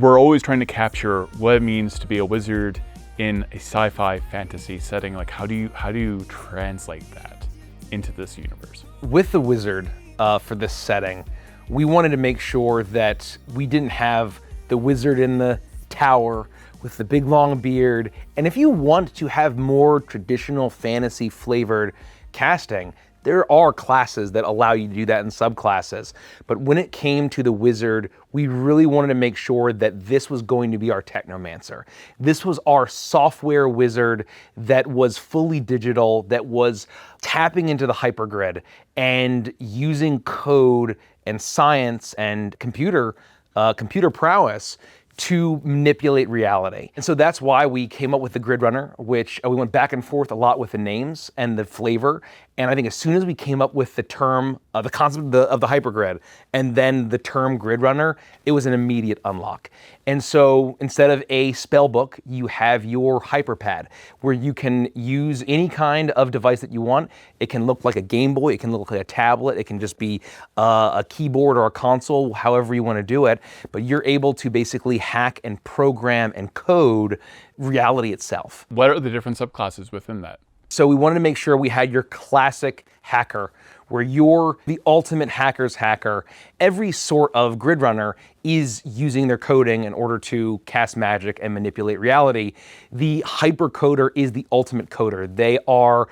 we're always trying to capture what it means to be a wizard in a sci-fi fantasy setting. Like, how do you translate that into this universe? With the wizard for this setting, we wanted to make sure that we didn't have the wizard in the tower with the big long beard. And if you want to have more traditional fantasy flavored casting, there are classes that allow you to do that in subclasses. But when it came to the wizard, we really wanted to make sure that this was going to be our technomancer. This was our software wizard that was fully digital, that was tapping into the hypergrid and using code and science and computer prowess to manipulate reality. And so that's why we came up with the Gridrunner, which we went back and forth a lot with the names and the flavor. And I think as soon as we came up with the term, the concept of the hypergrid, and then the term Gridrunner, it was an immediate unlock. And so instead of a spell book, you have your hyperpad, where you can use any kind of device that you want. It can look like a Game Boy, it can look like a tablet, it can just be a keyboard or a console, however you want to do it. But you're able to basically hack and program and code reality itself. What are the different subclasses within that? So we wanted to make sure we had your classic hacker, where you're the ultimate hacker's hacker. Every sort of Gridrunner is using their coding in order to cast magic and manipulate reality. The hypercoder is the ultimate coder. They are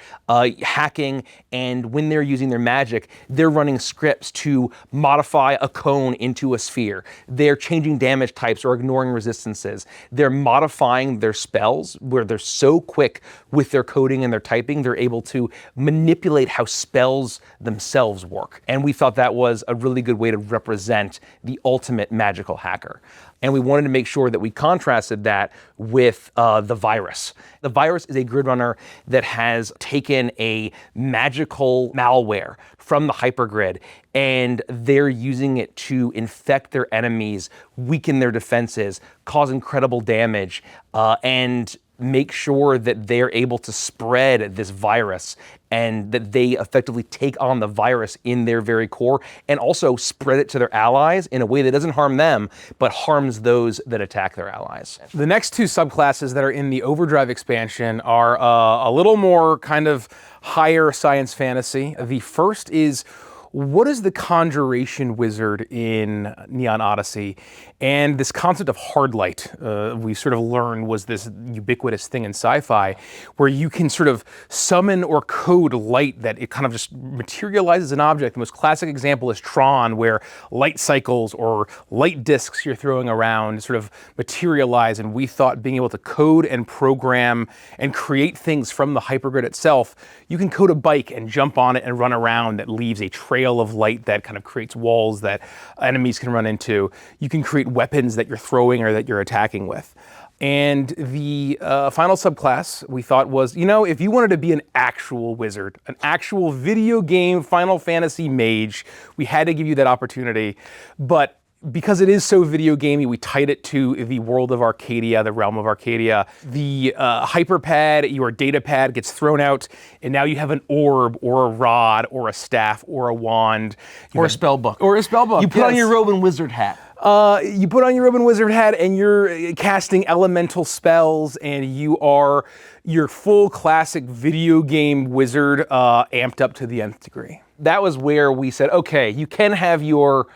hacking, and when they're using their magic, they're running scripts to modify a cone into a sphere. They're changing damage types or ignoring resistances. They're modifying their spells, where they're so quick with their coding and their typing, they're able to manipulate how spells themselves work. And we thought that was a really good way to represent the ultimate magical hacker. And we wanted to make sure that we contrasted that with the virus. The virus is a Gridrunner that has taken a magical malware from the hypergrid, and they're using it to infect their enemies, weaken their defenses, cause incredible damage, and make sure that they're able to spread this virus, and that they effectively take on the virus in their very core, and also spread it to their allies in a way that doesn't harm them, but harms those that attack their allies. The next two subclasses that are in the Overdrive expansion are a little more kind of higher science fantasy. The first is, what is the conjuration wizard in Neon Odyssey? And this concept of hard light, we sort of learned was this ubiquitous thing in sci-fi, where you can sort of summon or code light that it kind of just materializes an object. The most classic example is Tron, where light cycles or light discs you're throwing around sort of materialize. And we thought being able to code and program and create things from the hypergrid itself, you can code a bike and jump on it and run around that leaves a trail of light that kind of creates walls that enemies can run into. You can create weapons that you're throwing or that you're attacking with. And the final subclass we thought was, you know, if you wanted to be an actual wizard, an actual video game Final Fantasy mage, we had to give you that opportunity. But because it is so video gamey, we tied it to the world of Arcadia, the realm of Arcadia. The hyperpad, your datapad, gets thrown out, and now you have an orb or a rod or a staff or a wand. Or a spell book. Or a spell book, You put on your robe and wizard hat. You put on your ribbon wizard hat and you're casting elemental spells, and you are your full classic video game wizard amped up to the nth degree. That was where we said, okay, you can have your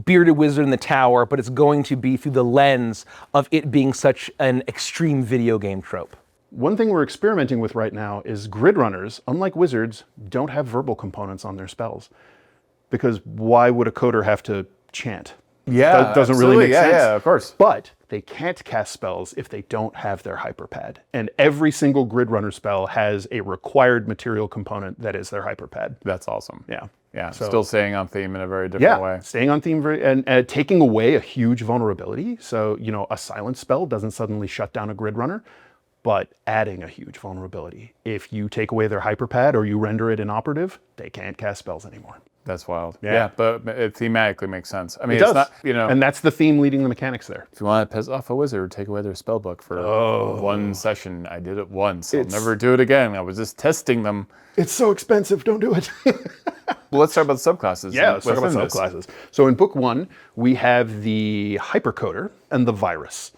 bearded wizard in the tower, but it's going to be through the lens of it being such an extreme video game trope. One thing we're experimenting with right now is Gridrunners, unlike wizards, don't have verbal components on their spells. Because why would a coder have to chant? Yeah, that doesn't really make sense. Yeah, of course. But they can't cast spells if they don't have their hyperpad. And every single Gridrunner spell has a required material component that is their hyperpad. That's awesome. Yeah. Yeah, So- still staying on theme in a very different way. Staying on theme and taking away a huge vulnerability. So, you know, a silence spell doesn't suddenly shut down a Gridrunner, but adding a huge vulnerability. If you take away their hyperpad or you render it inoperative, they can't cast spells anymore. That's wild. Yeah. Yeah, but it thematically makes sense. I mean, It it's does. not, you know, And that's the theme leading the mechanics there. if you want to piss off a wizard, take away their spell book for one session. I did it once. I'll never do it again. I was just testing them. It's so expensive. Don't do it. Well, let's talk about the subclasses. Yeah, let's talk about within this. subclasses. So in book 1, we have the hypercoder and the virus.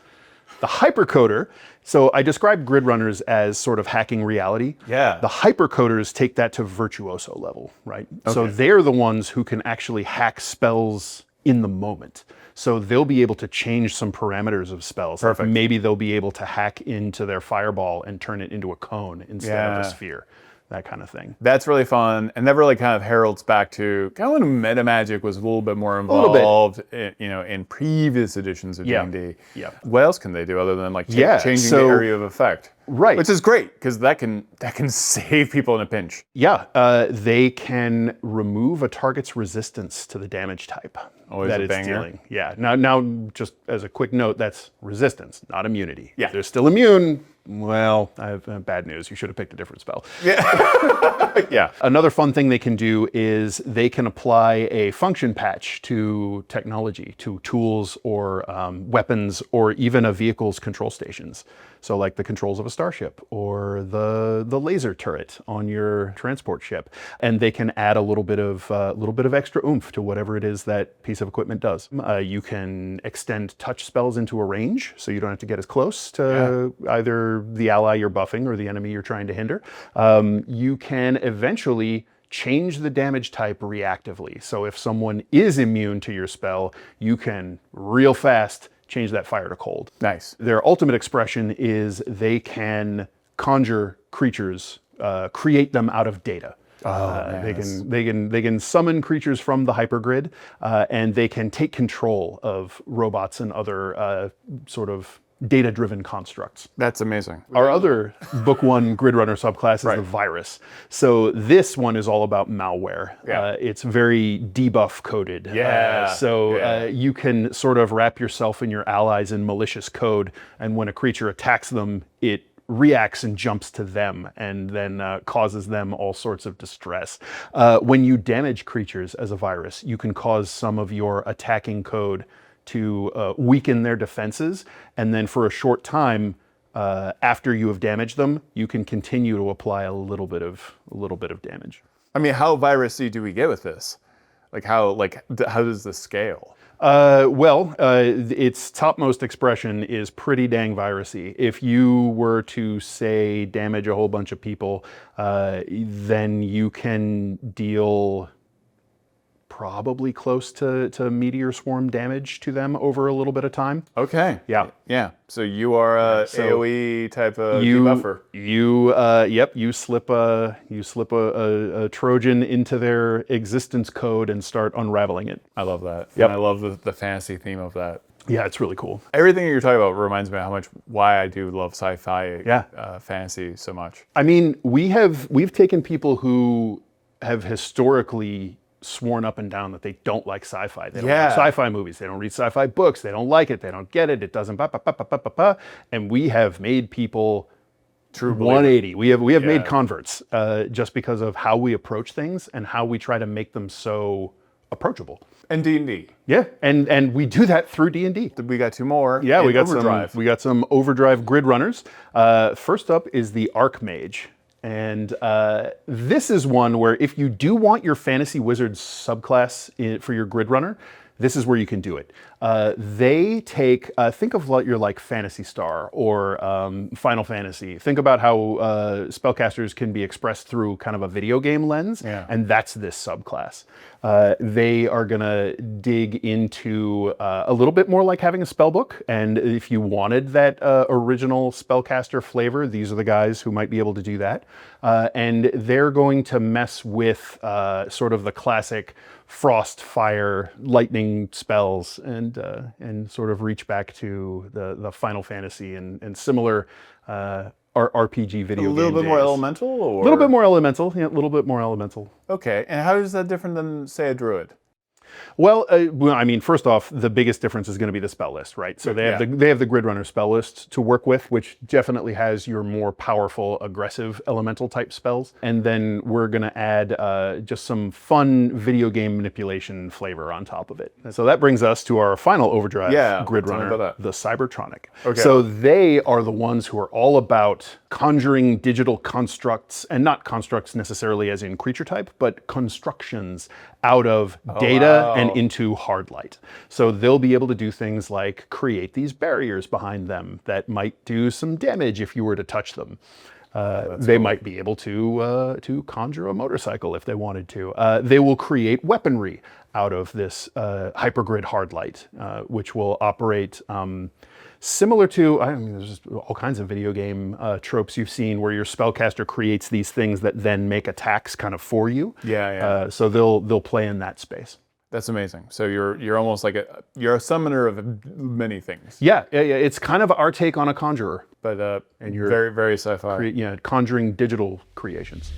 The hypercoder, so I described Gridrunners as sort of hacking reality. Yeah. The hypercoders take that to virtuoso level, right? So they're the ones who can actually hack spells in the moment. So they'll be able to change some parameters of spells. Perfect. Like maybe they'll be able to hack into their fireball and turn it into a cone instead of a sphere. That kind of thing. That's really fun, and that really kind of heralds back to kind of when meta magic was a little bit more involved, in previous editions of D&D. Yeah. What else can they do other than like changing the area of effect? Right. Which is great because that can save people in a pinch. Yeah, they can remove a target's resistance to the damage type Always that a it's banger. dealing. Yeah. Now, just as a quick note, that's resistance, not immunity. Yeah. If they're still immune, well, I have bad news. You should have picked a different spell. Yeah. Another fun thing they can do is they can apply a function patch to technology, to tools or weapons, or even a vehicle's control stations. So like the controls of a starship or the laser turret on your transport ship, and they can add a little bit of extra oomph to whatever it is that piece of equipment does. You can extend touch spells into a range, so you don't have to get as close to either the ally you're buffing or the enemy you're trying to hinder. You can eventually change the damage type reactively. So if someone is immune to your spell, you can real fast change that fire to cold. Nice. Their ultimate expression is they can conjure creatures, create them out of data. They can summon creatures from the hypergrid, and they can take control of robots and other sort of data-driven constructs. That's amazing. Our other book 1 Gridrunner subclass is the virus. So this one is all about malware. Yeah. It's very debuff coded. You can sort of wrap yourself and your allies in malicious code, and when a creature attacks them, it reacts and jumps to them and then causes them all sorts of distress. When you damage creatures as a virus, you can cause some of your attacking code to weaken their defenses, and then for a short time after you have damaged them, you can continue to apply a little bit of damage. I mean, how virusy do we get with this? How does this scale? Its topmost expression is pretty dang virusy. If you were to, say, damage a whole bunch of people, then you can deal probably close to meteor swarm damage to them over a little bit of time. Okay. Yeah. Yeah. So you are a AOE type of debuffer. You slip a Trojan into their existence code and start unraveling it. I love that. Yep. And I love the fantasy theme of that. Yeah, it's really cool. Everything you're talking about reminds me of why I do love sci-fi fantasy so much. I mean, we've taken people who have historically sworn up and down that they don't like sci-fi. They don't like sci-fi movies. They don't read sci-fi books. They don't like it. They don't get it. It doesn't and we have made people True 180. We have made converts just because of how we approach things and how we try to make them so approachable. And D&D. Yeah, and we do that through D&D. We got 2 more. Yeah, we got Overdrive. some Overdrive Gridrunners. First up is the Archmage. And this is one where if you do want your Fantasy Wizards subclass for your Gridrunner, this is where you can do it. They take, think of your Phantasy Star or Final Fantasy. Think about how spellcasters can be expressed through kind of a video game lens, and that's this subclass. They are gonna dig into a little bit more like having a spellbook, and if you wanted that original spellcaster flavor, these are the guys who might be able to do that. And they're going to mess with sort of the classic frost, fire, lightning spells, and sort of reach back to the Final Fantasy and similar RPG video game A little bit more days. elemental, or A little bit more elemental, yeah, a little bit more elemental. Okay, and how is that different than, say, a druid? Well, I mean, first off, the biggest difference is going to be the spell list, right? So they have the Gridrunner spell list to work with, which definitely has your more powerful, aggressive elemental type spells. And then we're going to add just some fun video game manipulation flavor on top of it. So that brings us to our final Overdrive Gridrunner, the Cybertronic. Okay. So they are the ones who are all about conjuring digital constructs, and not constructs necessarily as in creature type, but constructions out of data and into hard light. So they'll be able to do things like create these barriers behind them that might do some damage if you were to touch them. They might be able to conjure a motorcycle if they wanted to. They will create weaponry out of this hypergrid hard light, which will operate similar to, I mean, there's just all kinds of video game tropes you've seen where your spellcaster creates these things that then make attacks kind of for you. So they'll play in that space. That's amazing. So you're almost like you're a summoner of many things. Yeah. It's kind of our take on a conjurer, But and you're very, very sci-fi. conjuring digital creations.